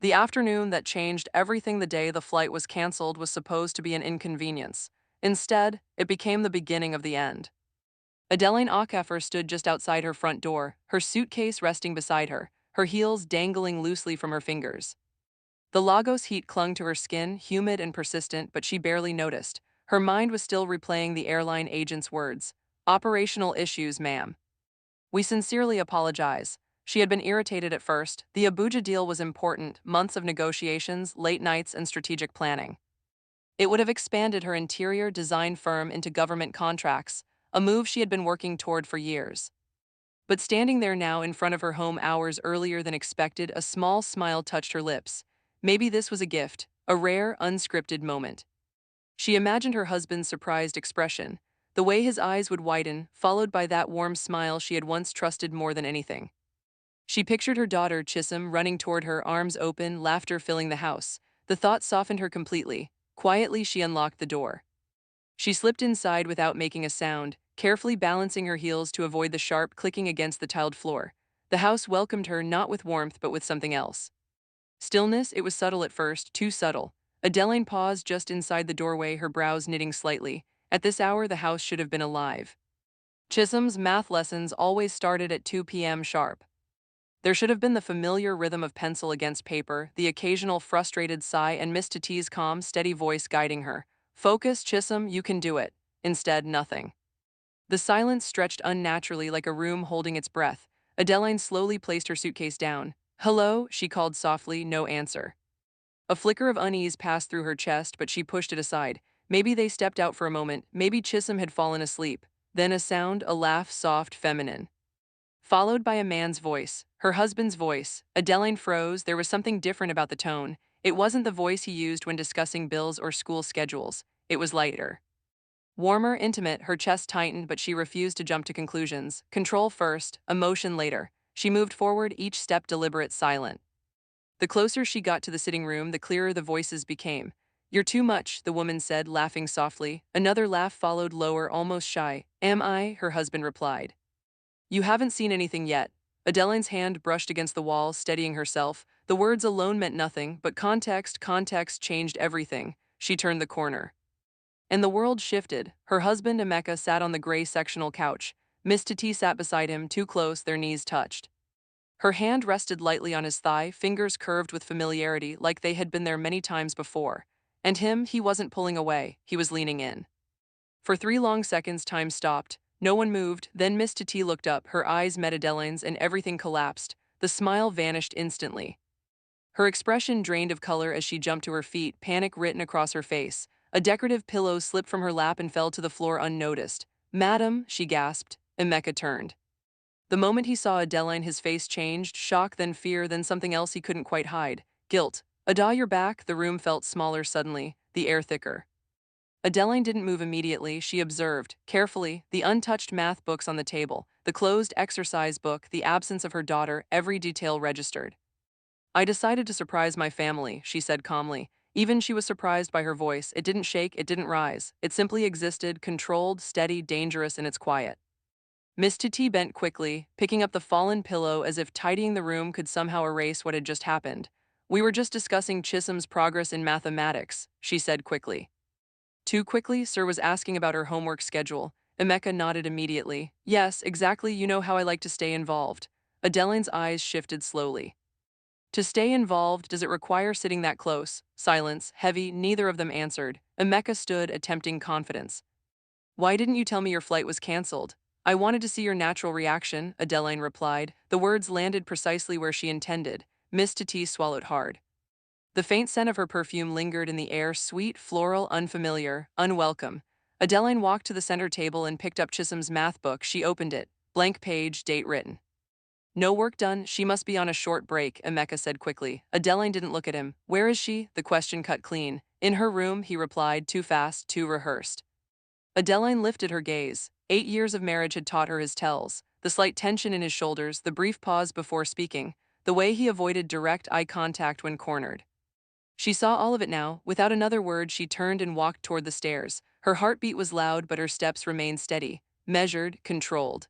The afternoon that changed everything. The day the flight was canceled was supposed to be an inconvenience. Instead, it became the beginning of the end. Adeline Ackeffer stood just outside her front door, her suitcase resting beside her, her heels dangling loosely from her fingers. The Lagos heat clung to her skin, humid and persistent, but she barely noticed. Her mind was still replaying the airline agent's words. "Operational issues, ma'am. We sincerely apologize." She had been irritated at first. The Abuja deal was important, months of negotiations, late nights, and strategic planning. It would have expanded her interior design firm into government contracts, a move she had been working toward for years. But standing there now in front of her home hours earlier than expected, a small smile touched her lips. Maybe this was a gift, a rare, unscripted moment. She imagined her husband's surprised expression, the way his eyes would widen, followed by that warm smile she had once trusted more than anything. She pictured her daughter, Chisholm, running toward her, arms open, laughter filling the house. The thought softened her completely. Quietly, she unlocked the door. She slipped inside without making a sound, carefully balancing her heels to avoid the sharp clicking against the tiled floor. The house welcomed her not with warmth but with something else. Stillness. It was subtle at first, too subtle. Adeline paused just inside the doorway, her brows knitting slightly. At this hour, the house should have been alive. Chisholm's math lessons always started at 2 p.m. sharp. There should have been the familiar rhythm of pencil against paper, the occasional frustrated sigh, and Miss Titi's calm, steady voice guiding her. "Focus, Chisholm, you can do it." Instead, nothing. The silence stretched unnaturally, like a room holding its breath. Adeline slowly placed her suitcase down. "Hello," she called softly, no answer. A flicker of unease passed through her chest, but she pushed it aside. Maybe they stepped out for a moment, maybe Chisholm had fallen asleep. Then a sound, a laugh, soft, feminine. Followed by a man's voice, her husband's voice. Adeline froze. There was something different about the tone. It wasn't the voice he used when discussing bills or school schedules. It was lighter. Warmer, intimate. Her chest tightened, but she refused to jump to conclusions. Control first, emotion later. She moved forward, each step deliberate, silent. The closer she got to the sitting room, the clearer the voices became. "You're too much," the woman said, laughing softly. Another laugh followed, lower, almost shy. "Am I?" her husband replied. "You haven't seen anything yet." Adeline's hand brushed against the wall, steadying herself. The words alone meant nothing, but context changed everything. She turned the corner. And the world shifted. Her husband, Emeka, sat on the gray sectional couch. Miss Titi sat beside him, too close, their knees touched. Her hand rested lightly on his thigh, fingers curved with familiarity, like they had been there many times before. And him, he wasn't pulling away, he was leaning in. For 3 long seconds, time stopped. No one moved. Then Miss Titi looked up, her eyes met Adeline's, and everything collapsed. The smile vanished instantly. Her expression drained of color as she jumped to her feet, panic written across her face. A decorative pillow slipped from her lap and fell to the floor unnoticed. "Madam," she gasped. Emeka turned. The moment he saw Adeline, his face changed, shock, then fear, then something else he couldn't quite hide. Guilt. "Ada, you're back." The room felt smaller suddenly, the air thicker. Adeline didn't move immediately. She observed, carefully, the untouched math books on the table, the closed exercise book, the absence of her daughter, every detail registered. "I decided to surprise my family," she said calmly. Even she was surprised by her voice. It didn't shake, it didn't rise. It simply existed, controlled, steady, dangerous in its quiet. Miss Titi bent quickly, picking up the fallen pillow as if tidying the room could somehow erase what had just happened. "We were just discussing Chisholm's progress in mathematics," she said quickly. Too quickly, Sir was asking about her homework schedule. Emeka nodded immediately. "Yes, exactly, you know how I like to stay involved." Adeline's eyes shifted slowly. "To stay involved, does it require sitting that close?" Silence, heavy, neither of them answered. Emeka stood, attempting confidence. "Why didn't you tell me your flight was cancelled?" "I wanted to see your natural reaction," Adeline replied. The words landed precisely where she intended. Miss Titi swallowed hard. The faint scent of her perfume lingered in the air, sweet, floral, unfamiliar, unwelcome. Adeline walked to the center table and picked up Chisholm's math book. She opened it. Blank page, date written. "No work done. She must be on a short break," Emeka said quickly. Adeline didn't look at him. "Where is she?" The question cut clean. "In her room," he replied, too fast, too rehearsed. Adeline lifted her gaze. 8 years of marriage had taught her his tells. The slight tension in his shoulders, the brief pause before speaking, the way he avoided direct eye contact when cornered. She saw all of it now. Without another word, she turned and walked toward the stairs. Her heartbeat was loud, but her steps remained steady, measured, controlled.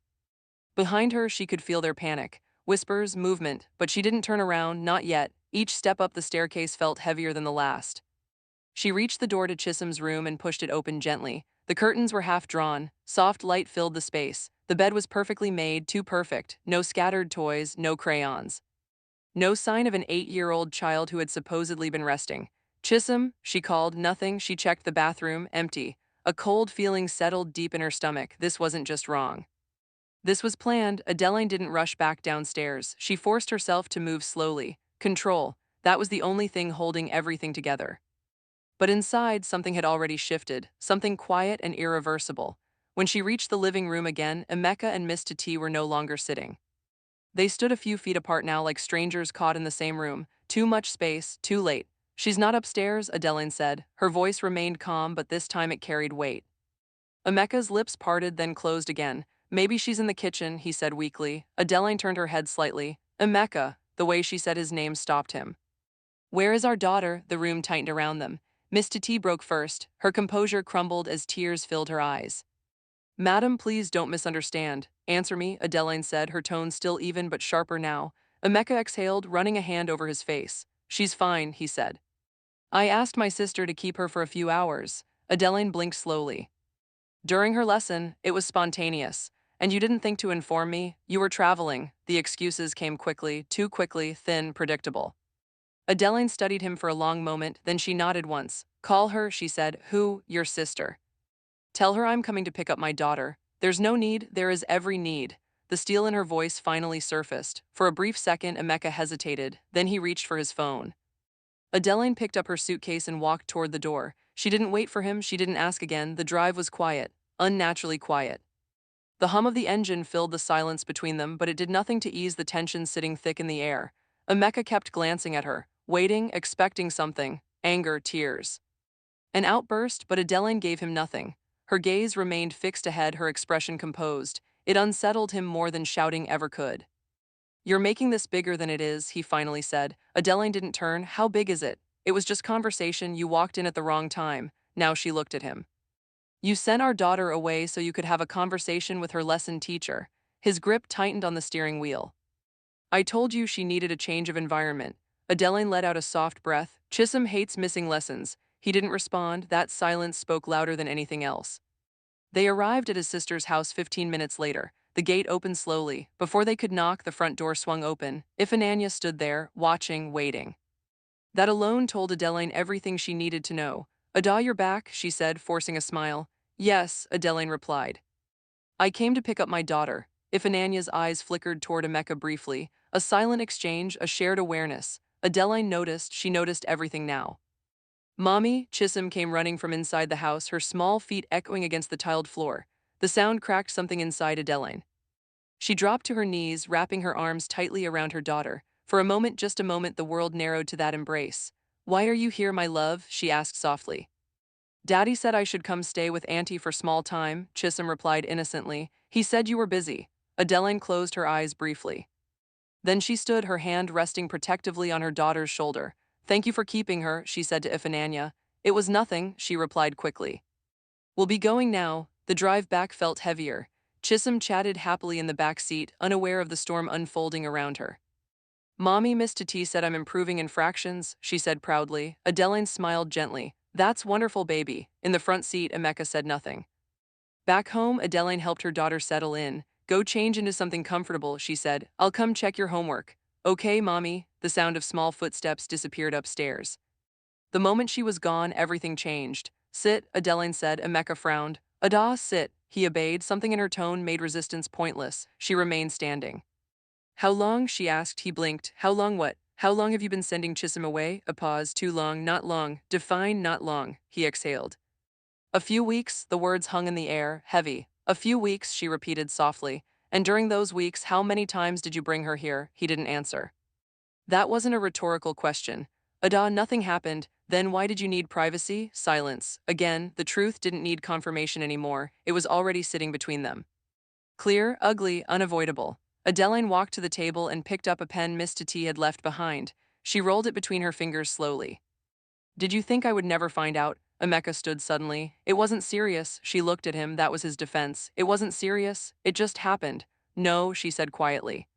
Behind her, she could feel their panic, whispers, movement, but she didn't turn around, not yet. Each step up the staircase felt heavier than the last. She reached the door to Chisholm's room and pushed it open gently. The curtains were half drawn, soft light filled the space. The bed was perfectly made, too perfect, no scattered toys, no crayons. No sign of an 8-year-old child who had supposedly been resting. Chisholm, she called, nothing. She checked the bathroom, empty. A cold feeling settled deep in her stomach. This wasn't just wrong. This was planned. Adeline didn't rush back downstairs. She forced herself to move slowly. Control. That was the only thing holding everything together. But inside, something had already shifted, something quiet and irreversible. When she reached the living room again, Emeka and Miss Tati were no longer sitting. They stood a few feet apart now, like strangers caught in the same room. Too much space, too late. She's not upstairs, Adeline said. Her voice remained calm, but this time it carried weight. Emeka's lips parted, then closed again. Maybe she's in the kitchen, he said weakly. Adeline turned her head slightly. Emeka, the way she said his name stopped him. Where is our daughter? The room tightened around them. Miss Tati broke first. Her composure crumbled as tears filled her eyes. Madam, please don't misunderstand. Answer me, Adeline said, her tone still even but sharper now. Emeka exhaled, running a hand over his face. She's fine, he said. I asked my sister to keep her for a few hours. Adeline blinked slowly. During her lesson, it was spontaneous. And you didn't think to inform me? You were traveling. The excuses came quickly, too quickly, thin, predictable. Adeline studied him for a long moment, then she nodded once. Call her, she said. Who? Your sister. Tell her I'm coming to pick up my daughter. There's no need, there is every need. The steel in her voice finally surfaced. For a brief second, Emeka hesitated, then he reached for his phone. Adeline picked up her suitcase and walked toward the door. She didn't wait for him, she didn't ask again. The drive was quiet, unnaturally quiet. The hum of the engine filled the silence between them, but it did nothing to ease the tension sitting thick in the air. Emeka kept glancing at her, waiting, expecting something, anger, tears. An outburst, but Adeline gave him nothing. Her gaze remained fixed ahead, her expression composed. It unsettled him more than shouting ever could. You're making this bigger than it is, he finally said. Adeline didn't turn. How big is it? It was just conversation. You walked in at the wrong time. Now she looked at him. You sent our daughter away so you could have a conversation with her lesson teacher. His grip tightened on the steering wheel. I told you she needed a change of environment. Adeline let out a soft breath. Chisholm hates missing lessons. He didn't respond. That silence spoke louder than anything else. They arrived at his sister's house 15 minutes later. The gate opened slowly. Before they could knock, the front door swung open. Ifananya stood there, watching, waiting. That alone told Adeline everything she needed to know. Ada, you're back, she said, forcing a smile. Yes, Adeline replied. I came to pick up my daughter. Ifananya's eyes flickered toward Emeka briefly. A silent exchange, a shared awareness. Adeline noticed, she noticed everything now. Mommy, Chisholm came running from inside the house, her small feet echoing against the tiled floor. The sound cracked something inside Adeline. She dropped to her knees, wrapping her arms tightly around her daughter. For a moment, just a moment, the world narrowed to that embrace. Why are you here, my love? She asked softly. Daddy said I should come stay with Auntie for small time, Chisholm replied innocently. He said you were busy. Adeline closed her eyes briefly. Then she stood, her hand resting protectively on her daughter's shoulder. Thank you for keeping her, she said to Ifananya. It was nothing, she replied quickly. We'll be going now. The drive back felt heavier. Chisholm chatted happily in the back seat, unaware of the storm unfolding around her. Mommy, Miss Tati said I'm improving in fractions, she said proudly. Adeline smiled gently. That's wonderful, baby. In the front seat, Emeka said nothing. Back home, Adeline helped her daughter settle in. Go change into something comfortable, she said. I'll come check your homework. Okay, Mommy. The sound of small footsteps disappeared upstairs. The moment she was gone, everything changed. Sit, Adeline said. Emeka frowned. Ada, sit. He obeyed. Something in her tone made resistance pointless. She remained standing. How long? She asked. He blinked. How long what? How long have you been sending Chisholm away? A pause. Too long, not long. Define not long. He exhaled. A few weeks, the words hung in the air, heavy. A few weeks, she repeated softly. And during those weeks, how many times did you bring her here? He didn't answer. That wasn't a rhetorical question. Ada, nothing happened. Then why did you need privacy? Silence. Again, the truth didn't need confirmation anymore. It was already sitting between them. Clear, ugly, unavoidable. Adeline walked to the table and picked up a pen Miss Tati had left behind. She rolled it between her fingers slowly. Did you think I would never find out? Emeka stood suddenly. It wasn't serious. She looked at him. That was his defense. It wasn't serious. It just happened. No, she said quietly.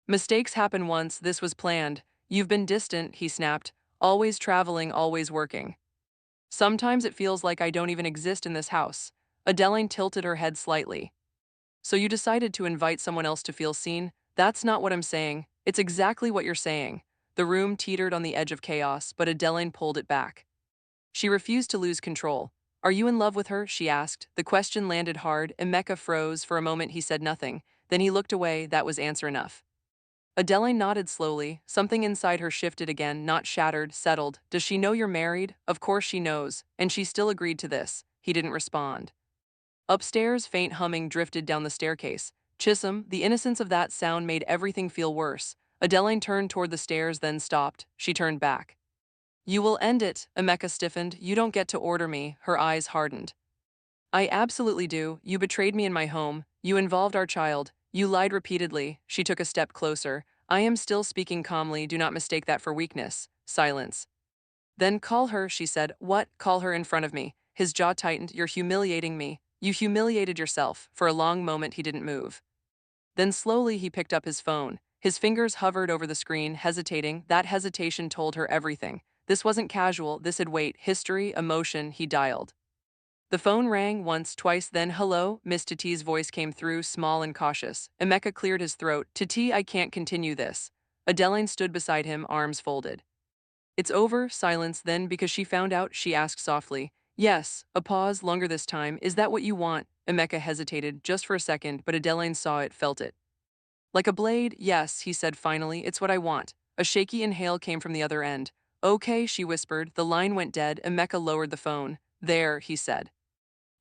Mistakes happen once. This was planned. You've been distant, he snapped, always traveling, always working. Sometimes it feels like I don't even exist in this house. Adeline tilted her head slightly. So you decided to invite someone else to feel seen? That's not what I'm saying. It's exactly what you're saying. The room teetered on the edge of chaos, but Adeline pulled it back. She refused to lose control. Are you in love with her? She asked. The question landed hard. Emeka froze. For a moment he said nothing. Then he looked away. That was answer enough. Adeline nodded slowly. Something inside her shifted again, not shattered, settled. Does she know you're married? Of course she knows. And she still agreed to this. He didn't respond. Upstairs, faint humming drifted down the staircase. Chisholm, the innocence of that sound made everything feel worse. Adeline turned toward the stairs, then stopped. She turned back. You will end it, Emeka stiffened. You don't get to order me. Her eyes hardened. I absolutely do. You betrayed me in my home. You involved our child. You lied repeatedly. She took a step closer. I am still speaking calmly. Do not mistake that for weakness. Silence. Then call her, she said. What? Call her in front of me. His jaw tightened. You're humiliating me. You humiliated yourself. For a long moment he didn't move. Then slowly he picked up his phone. His fingers hovered over the screen, hesitating. That hesitation told her everything. This wasn't casual. This had weight, history, emotion. He dialed. The phone rang once, twice, then hello, Miss Tati's voice came through, small and cautious. Emeka cleared his throat. Tati, I can't continue this. Adeline stood beside him, arms folded. It's over, silence, then because she found out, she asked softly. Yes, a pause, longer this time. Is that what you want? Emeka hesitated, just for a second, but Adeline saw it, felt it. Like a blade, yes, he said finally, it's what I want. A shaky inhale came from the other end. Okay, she whispered, the line went dead, Emeka lowered the phone. There, he said.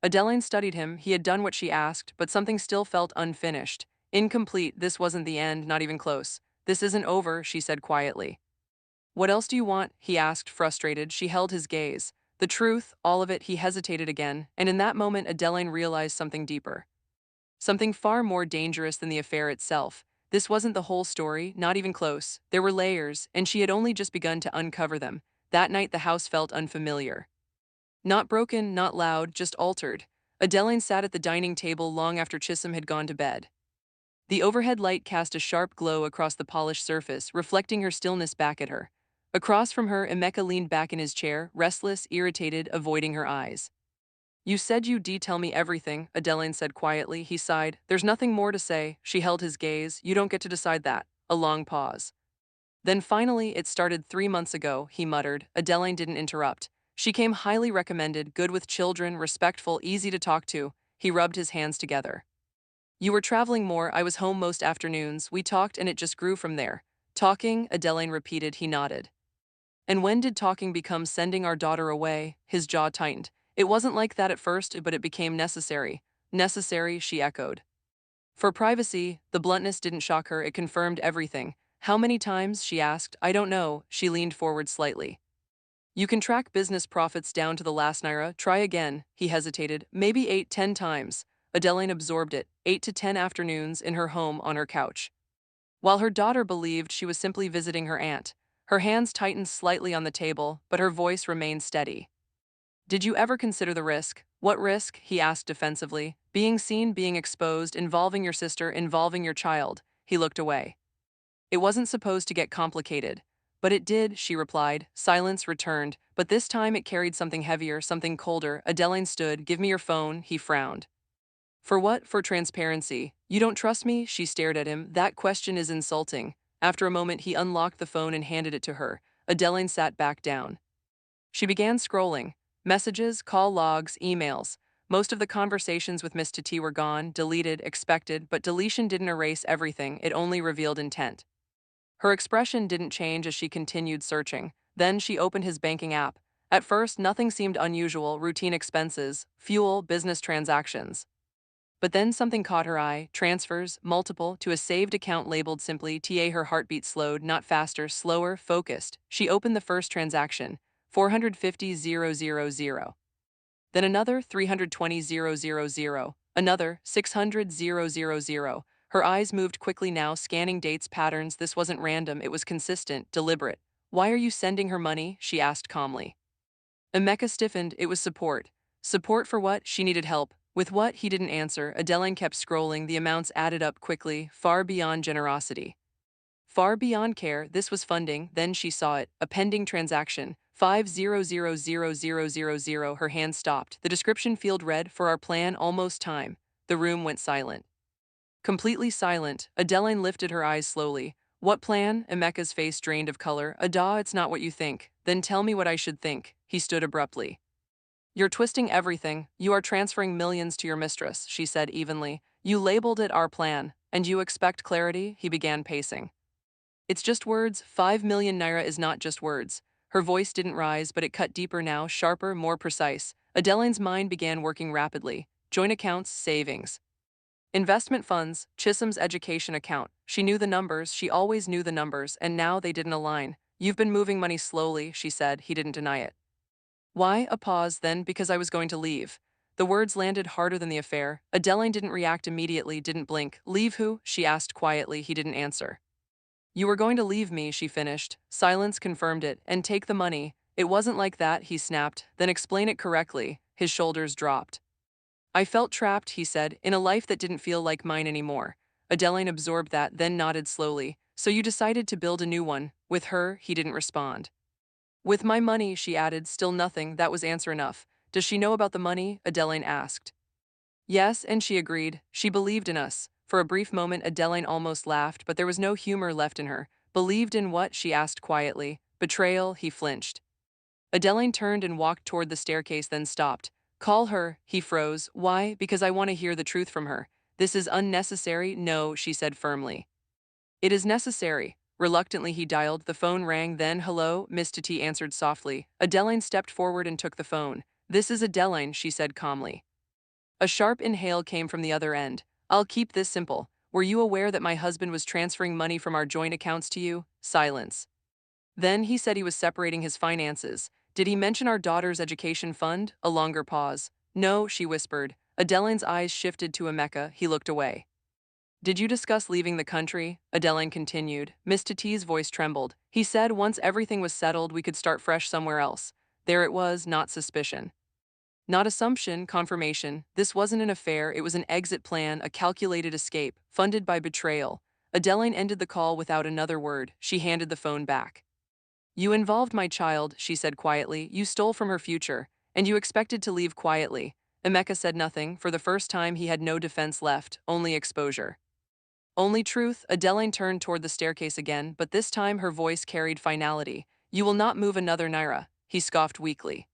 Adeline studied him. He had done what she asked, but something still felt unfinished. Incomplete. This wasn't the end, not even close. This isn't over, she said quietly. What else do you want? He asked, frustrated. She held his gaze. The truth, all of it. He hesitated again, and in that moment Adeline realized something deeper. Something far more dangerous than the affair itself. This wasn't the whole story, not even close. There were layers, and she had only just begun to uncover them. That night the house felt unfamiliar. Not broken, not loud, just altered. Adeline sat at the dining table long after Chisholm had gone to bed. The overhead light cast a sharp glow across the polished surface, reflecting her stillness back at her. Across from her, Emeka leaned back in his chair, restless, irritated, avoiding her eyes. You said you'd tell me everything, Adeline said quietly. He sighed. There's nothing more to say. She held his gaze. You don't get to decide that. A long pause. Then finally, it started 3 months ago, he muttered. Adeline didn't interrupt. She came highly recommended, good with children, respectful, easy to talk to. He rubbed his hands together. You were traveling more, I was home most afternoons. We talked and it just grew from there. Talking, Adeline repeated. He nodded. And when did talking become sending our daughter away? His jaw tightened. It wasn't like that at first, but it became necessary. Necessary, she echoed. For privacy, the bluntness didn't shock her, it confirmed everything. How many times? She asked. I don't know. She leaned forward slightly. You can track business profits down to the last naira. Try again. He hesitated. Maybe 8, 10 times. Adeline absorbed it. 8 to 10 afternoons in her home on her couch. While her daughter believed she was simply visiting her aunt. Her hands tightened slightly on the table, but her voice remained steady. Did you ever consider the risk? What risk? He asked defensively. Being seen, being exposed, involving your sister, involving your child. He looked away. It wasn't supposed to get complicated. But it did, she replied. Silence returned, but this time it carried something heavier, something colder. Adeline stood. Give me your phone, he frowned. For what? For transparency. You don't trust me? She stared at him. That question is insulting. After a moment he unlocked the phone and handed it to her. Adeline sat back down. She began scrolling. Messages, call logs, emails. Most of the conversations with Miss Tati were gone, deleted, expected, but deletion didn't erase everything, it only revealed intent. Her expression didn't change as she continued searching. Then she opened his banking app. At first, nothing seemed unusual, routine expenses, fuel, business transactions. But then something caught her eye, transfers, multiple, to a saved account labeled simply TA. Her heartbeat slowed, not faster, slower, focused. She opened the first transaction, 450,000. Then another, 320,000. Another, 600,000. Her eyes moved quickly now, scanning dates, patterns. This wasn't random, it was consistent, deliberate. Why are you sending her money? She asked calmly. Emeka stiffened. It was support. Support for what? She needed help. With what? He didn't answer. Adeline kept scrolling. The amounts added up quickly, far beyond generosity. Far beyond care, this was funding. Then she saw it, a pending transaction. 5000000. Her hand stopped. The description field read, "For our plan, almost time." The room went silent. Completely silent, Adeline lifted her eyes slowly. "What plan?" Emeka's face drained of color. "Ada, it's not what you think." "Then tell me what I should think." He stood abruptly. "You're twisting everything. You are transferring millions to your mistress," she said evenly. "You labeled it our plan, and you expect clarity?" He began pacing. "It's just words. 5 million naira is not just words." Her voice didn't rise, but it cut deeper now, sharper, more precise. Adeline's mind began working rapidly. Joint accounts, savings. Investment funds, Chisholm's education account. She knew the numbers, she always knew the numbers, and now they didn't align. "You've been moving money slowly," she said. He didn't deny it. "Why?" A pause, then, "Because I was going to leave." The words landed harder than the affair. Adeline didn't react immediately, didn't blink. "Leave who?" she asked quietly. He didn't answer. "You were going to leave me," she finished. Silence confirmed it. "And take the money." "It wasn't like that," he snapped. "Then explain it correctly." His shoulders dropped. "I felt trapped," he said, "in a life that didn't feel like mine anymore." Adeline absorbed that, then nodded slowly. "So you decided to build a new one." With her, he didn't respond. "With my money," she added. Still nothing. That was answer enough. "Does she know about the money?" Adeline asked. "Yes," and she agreed. "She believed in us." For a brief moment, Adeline almost laughed, but there was no humor left in her. "Believed in what?" she asked quietly. "Betrayal." He flinched. Adeline turned and walked toward the staircase, then stopped. "Call her." He froze. "Why?" "Because I want to hear the truth from her." "This is unnecessary." "No," she said firmly. "It is necessary." Reluctantly, he dialed. The phone rang, then, "Hello?" Miss Tati answered softly. Adeline stepped forward and took the phone. "This is Adeline," she said calmly. A sharp inhale came from the other end. "I'll keep this simple. Were you aware that my husband was transferring money from our joint accounts to you?" Silence. "Then he said he was separating his finances. Did he mention our daughter's education fund?" A longer pause. "No," she whispered. Adeline's eyes shifted to Emeka. He looked away. "Did you discuss leaving the country?" Adeline continued. Miss Tati's voice trembled. "He said once everything was settled, we could start fresh somewhere else." There it was, not suspicion. Not assumption, confirmation. This wasn't an affair, it was an exit plan, a calculated escape, funded by betrayal. Adeline ended the call without another word. She handed the phone back. "You involved my child," she said quietly. "You stole from her future. And you expected to leave quietly." Emeka said nothing. For the first time, he had no defense left, only exposure. Only truth. Adeline turned toward the staircase again, but this time her voice carried finality. "You will not move another naira." He scoffed weakly.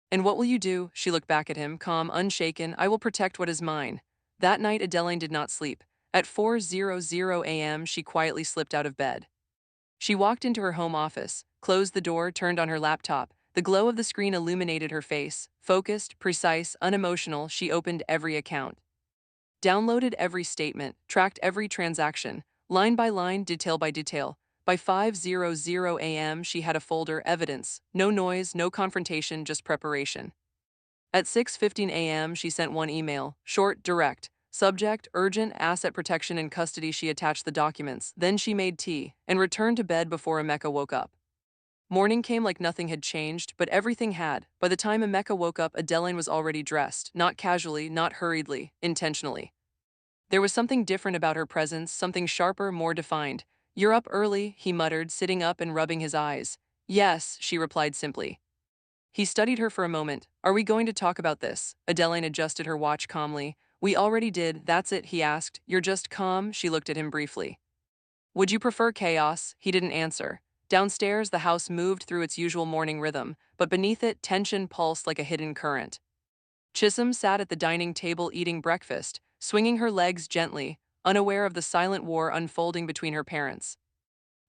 "And what will you do?" She looked back at him, calm, unshaken. "I will protect what is mine." That night, Adeline did not sleep. At 4:00 a.m., she quietly slipped out of bed. She walked into her home office, closed the door, turned on her laptop. The glow of the screen illuminated her face. Focused, precise, unemotional, she opened every account. Downloaded every statement, tracked every transaction, line by line, detail by detail. By 5:00 a.m., she had a folder, evidence. No noise, no confrontation, just preparation. At 6:15 a.m., she sent one email, short, direct. Subject, urgent, asset protection and custody. She attached the documents. Then she made tea and returned to bed before Emeka woke up. Morning came like nothing had changed, but everything had. By the time Emeka woke up, Adeline was already dressed, not casually, not hurriedly, intentionally. There was something different about her presence, something sharper, more defined. "You're up early," he muttered, sitting up and rubbing his eyes. "Yes," she replied simply. He studied her for a moment. "Are we going to talk about this?" Adeline adjusted her watch calmly. "We already did." "That's it?" he asked. "You're just calm?" She looked at him briefly. "Would you prefer chaos?" He didn't answer. Downstairs, the house moved through its usual morning rhythm, but beneath it, tension pulsed like a hidden current. Chisholm sat at the dining table eating breakfast, swinging her legs gently, unaware of the silent war unfolding between her parents.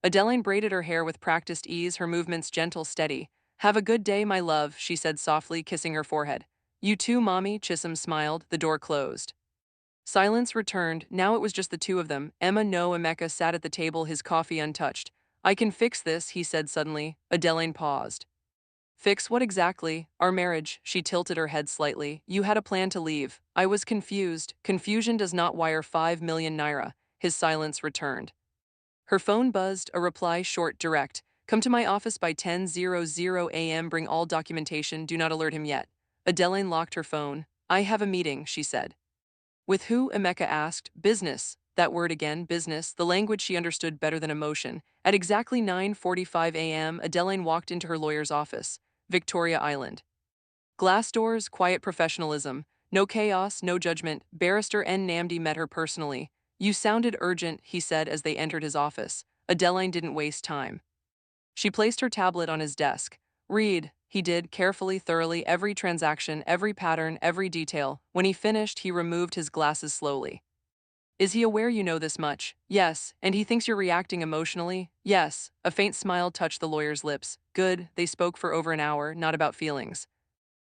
Adeline braided her hair with practiced ease, her movements gentle, steady. "Have a good day, my love," she said softly, kissing her forehead. "You too, Mommy," Chisholm smiled. The door closed. Silence returned. Now it was just the two of them. Emeka sat at the table, his coffee untouched. "I can fix this," he said suddenly. Adeline paused. "Fix what exactly?" "Our marriage." She tilted her head slightly. "You had a plan to leave." "I was confused." "Confusion does not wire 5 million naira." His silence returned. Her phone buzzed, a reply short, direct. "Come to my office by 10:00 a.m. Bring all documentation. Do not alert him yet." Adeline locked her phone. "I have a meeting," she said. "With who?" Emeka asked. "Business." That word again, business, the language she understood better than emotion. At exactly 9:45 a.m., Adeline walked into her lawyer's office, Victoria Island. Glass doors, quiet professionalism. No chaos, no judgment. Barrister N. Namdi met her personally. You sounded urgent, he said as they entered his office. Adeline didn't waste time. She placed her tablet on his desk. Read, he did, carefully, thoroughly, every transaction, every pattern, every detail. When he finished, he removed his glasses slowly. Is he aware you know this much? Yes. And he thinks you're reacting emotionally? Yes. A faint smile touched the lawyer's lips. Good, they spoke for over an hour, not about feelings.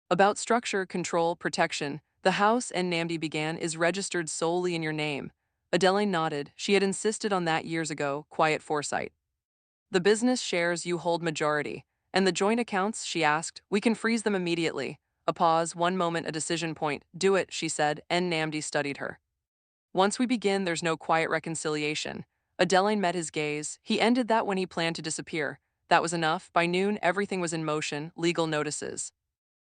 About structure, control, protection. The house, and Namdi began, is registered solely in your name. Adeline nodded. She had insisted on that years ago, quiet foresight. The business shares you hold majority. And the joint accounts, she asked, we can freeze them immediately. A pause, one moment, a decision point. Do it, she said, and Namdi studied her. Once we begin, there's no quiet reconciliation. Adeline met his gaze. He ended that when he planned to disappear. That was enough. By noon, everything was in motion, legal notices.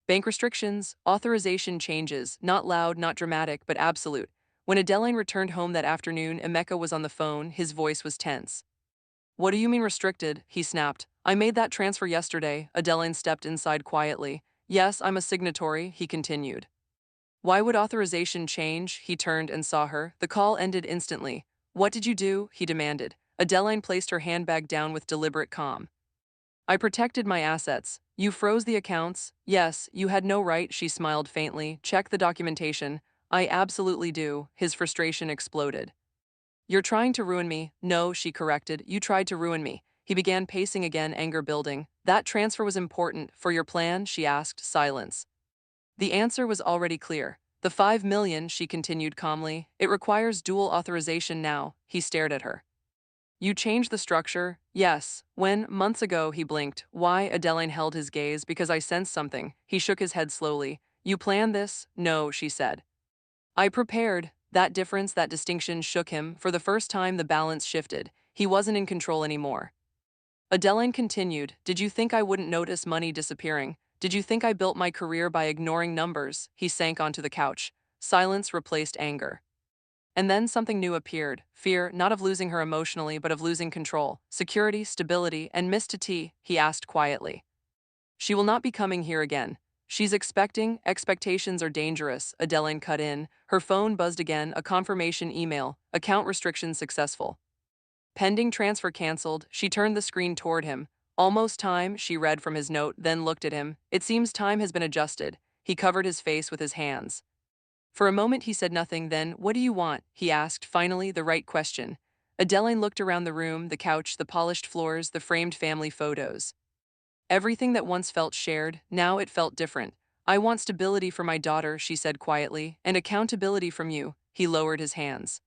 Bank restrictions, authorization changes, not loud, not dramatic, but absolute. When Adeline returned home that afternoon, Emeka was on the phone, his voice was tense. What do you mean restricted? He snapped. I made that transfer yesterday. Adeline stepped inside quietly. Yes, I'm a signatory, he continued. Why would authorization change? He turned and saw her. The call ended instantly. What did you do? He demanded. Adeline placed her handbag down with deliberate calm. I protected my assets. You froze the accounts? Yes, you had no right, she smiled faintly. Check the documentation. I absolutely do. His frustration exploded. You're trying to ruin me. No, she corrected. You tried to ruin me. He began pacing again, anger building. That transfer was important. For your plan? She asked. Silence. The answer was already clear. The 5 million, she continued calmly. It requires dual authorization now. He stared at her. You changed the structure? Yes. When? Months ago, he blinked. Why? Adeline held his gaze. Because I sensed something. He shook his head slowly. You planned this? No, she said. I prepared. That difference, that distinction shook him. For the first time, the balance shifted. He wasn't in control anymore. Adeline continued. Did you think I wouldn't notice money disappearing? Did you think I built my career by ignoring numbers? He sank onto the couch. Silence replaced anger. And then something new appeared. Fear, not of losing her emotionally, but of losing control. Security, stability, and Miss T, he asked quietly. She will not be coming here again. She's expecting. Expectations are dangerous, Adeline cut in. Her phone buzzed again, a confirmation email. Account restriction successful. Pending transfer canceled. She turned the screen toward him. Almost time, she read from his note, then looked at him. It seems time has been adjusted. He covered his face with his hands. For a moment he said nothing, then, what do you want? He asked, finally, the right question. Adeline looked around the room, the couch, the polished floors, the framed family photos. Everything that once felt shared, now it felt different. I want stability for my daughter, she said quietly, and accountability from you. He lowered his hands.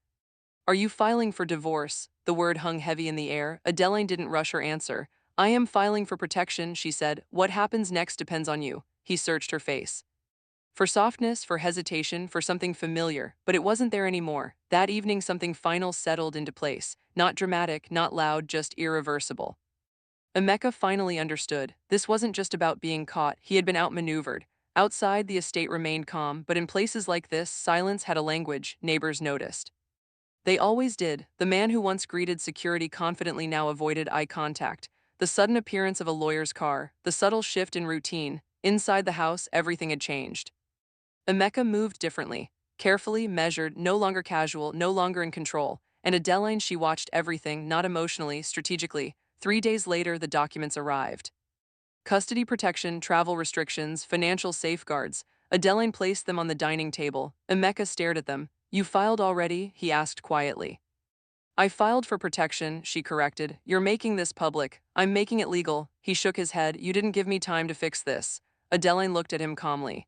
Are you filing for divorce? The word hung heavy in the air. Adeline didn't rush her answer. I am filing for protection, she said. What happens next depends on you. He searched her face. For softness, for hesitation, for something familiar, but it wasn't there anymore. That evening something final settled into place. Not dramatic, not loud, just irreversible. Emeka finally understood. This wasn't just about being caught, he had been outmaneuvered. Outside, the estate remained calm, but in places like this, silence had a language, neighbors noticed. They always did. The man who once greeted security confidently now avoided eye contact. The sudden appearance of a lawyer's car, the subtle shift in routine. Inside the house, everything had changed. Emeka moved differently, carefully, measured, no longer casual, no longer in control. And Adeline, she watched everything, not emotionally, strategically. 3 days later, the documents arrived. Custody protection, travel restrictions, financial safeguards. Adeline placed them on the dining table. Emeka stared at them. You filed already? He asked quietly. I filed for protection, she corrected. You're making this public. I'm making it legal. He shook his head. You didn't give me time to fix this. Adeline looked at him calmly.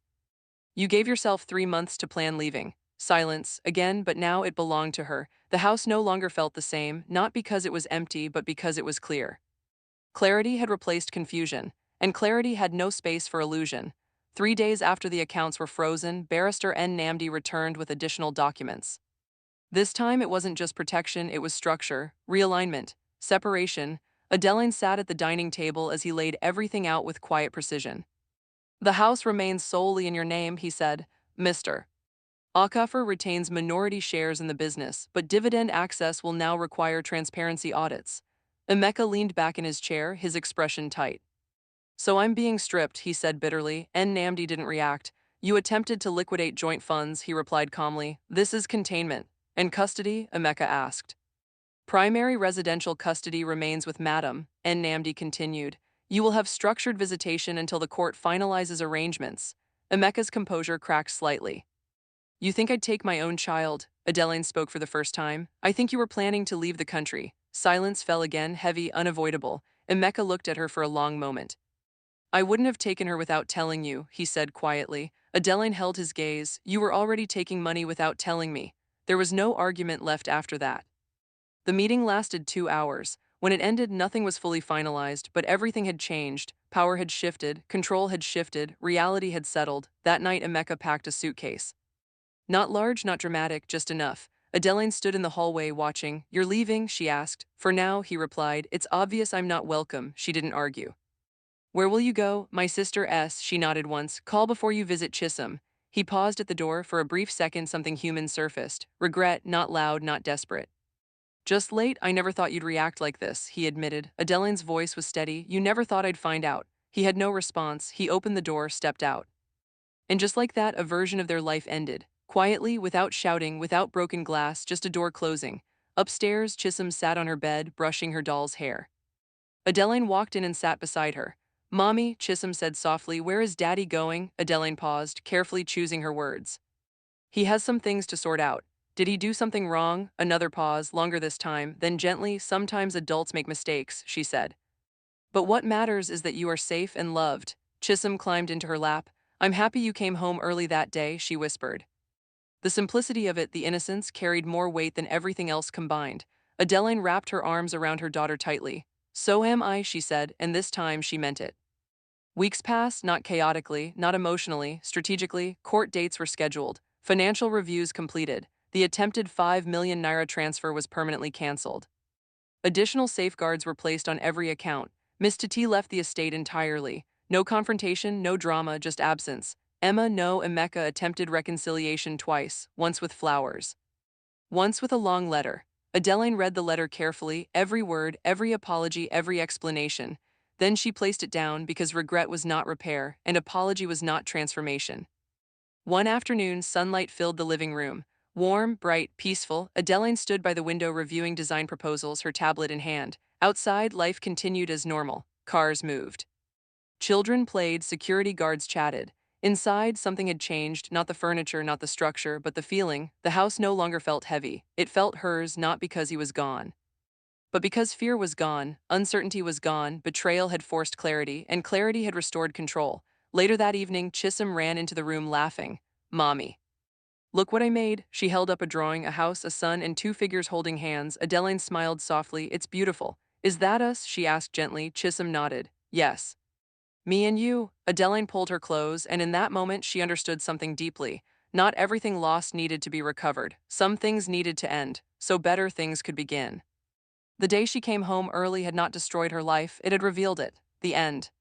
You gave yourself 3 months to plan leaving. Silence, again, but now it belonged to her. The house no longer felt the same, not because it was empty, but because it was clear. Clarity had replaced confusion, and clarity had no space for illusion. 3 days after the accounts were frozen, Barrister N. Namdi returned with additional documents. This time it wasn't just protection, it was structure, realignment, separation. Adeline sat at the dining table as he laid everything out with quiet precision. The house remains solely in your name, he said, Mr. Achafer retains minority shares in the business, but dividend access will now require transparency audits. Emeka leaned back in his chair, his expression tight. So I'm being stripped, he said bitterly, and Namdi didn't react. You attempted to liquidate joint funds, he replied calmly. This is containment. And custody? Emeka asked. Primary residential custody remains with Madam, and Namdi continued. You will have structured visitation until the court finalizes arrangements. Emeka's composure cracked slightly. You think I'd take my own child? Adeline spoke for the first time. I think you were planning to leave the country. Silence fell again, heavy, unavoidable. Emeka looked at her for a long moment. I wouldn't have taken her without telling you, he said quietly. Adeline held his gaze. You were already taking money without telling me. There was no argument left after that. The meeting lasted 2 hours. When it ended, nothing was fully finalized, but everything had changed. Power had shifted, control had shifted, reality had settled. That night, Emeka packed a suitcase. Not large, not dramatic, just enough. Adeline stood in the hallway watching. You're leaving? She asked. For now, he replied. It's obvious I'm not welcome. She didn't argue. Where will you go? My sister S. She nodded once. Call before you visit Chisholm. He paused at the door. For a brief second, something human surfaced. Regret, not loud, not desperate. Just late, I never thought you'd react like this, he admitted. Adeline's voice was steady. You never thought I'd find out. He had no response. He opened the door, stepped out. And just like that, a version of their life ended. Quietly, without shouting, without broken glass, just a door closing. Upstairs, Chisholm sat on her bed, brushing her doll's hair. Adeline walked in and sat beside her. Mommy, Chisholm said softly, where is Daddy going? Adeline paused, carefully choosing her words. He has some things to sort out. Did he do something wrong? Another pause, longer this time, then gently, sometimes adults make mistakes, she said. But what matters is that you are safe and loved. Chisholm climbed into her lap. I'm happy you came home early that day, she whispered. The simplicity of it, the innocence, carried more weight than everything else combined. Adeline wrapped her arms around her daughter tightly. So am I, she said, and this time she meant it. Weeks passed, not chaotically, not emotionally, strategically. Court dates were scheduled. Financial reviews completed. The attempted 5 million naira transfer was permanently cancelled. Additional safeguards were placed on every account. Miss Tati left the estate entirely. No confrontation, no drama, just absence. Emeka attempted reconciliation twice, once with flowers, once with a long letter. Adeline read the letter carefully, every word, every apology, every explanation. Then she placed it down because regret was not repair and apology was not transformation. One afternoon, sunlight filled the living room. Warm, bright, peaceful, Adeline stood by the window reviewing design proposals, her tablet in hand. Outside, life continued as normal. Cars moved. Children played, security guards chatted. Inside, something had changed, not the furniture, not the structure, but the feeling. The house no longer felt heavy. It felt hers, not because he was gone, but because fear was gone, uncertainty was gone, betrayal had forced clarity, and clarity had restored control. Later that evening, Chisholm ran into the room laughing. Mommy. Look what I made. She held up a drawing, a house, a sun, and two figures holding hands. Adeline smiled softly. It's beautiful. Is that us? She asked gently. Chisholm nodded. Yes. Me and you. Adeline pulled her close, and in that moment she understood something deeply. Not everything lost needed to be recovered. Some things needed to end, so better things could begin. The day she came home early had not destroyed her life, it had revealed it. The end.